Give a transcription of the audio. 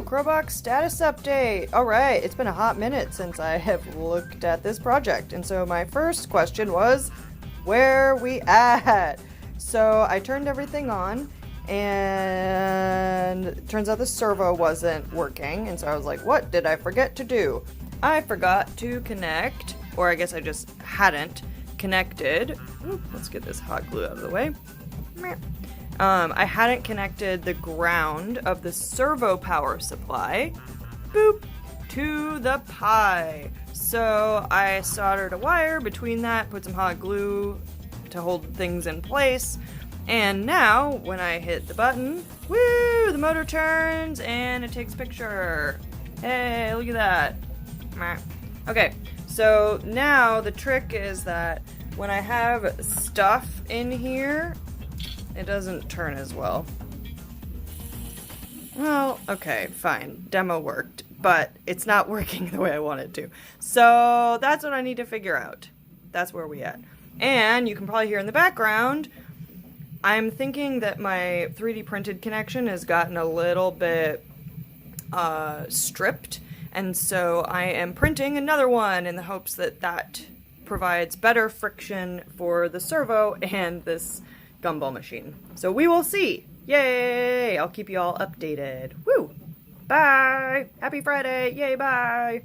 CrowBox status update. Alright, it's been a hot minute since I have looked at this project, and so my first question was, where we at? So I turned everything on, and it turns out the servo wasn't working, and so I was like, what did I forget to do? I forgot to connect, or I guess I just hadn't connected. Ooh, let's get this hot glue out of the way. I hadn't connected the ground of the servo power supply, boop, to the Pi. So I soldered a wire between that, put some hot glue to hold things in place, and now when I hit the button, woo, the motor turns and it takes a picture. Hey, look at that. Okay, so now the trick is that when I have stuff in here, it doesn't turn as well. Well, okay, fine. Demo worked, but it's not working the way I want it to. So that's what I need to figure out. That's where we at. And you can probably hear in the background, I'm thinking that my 3D printed connection has gotten a little bit stripped, and so I am printing another one in the hopes that that provides better friction for the servo and this gumball machine. So we will see. Yay! I'll keep you all updated. Woo! Bye! Happy Friday! Yay, bye!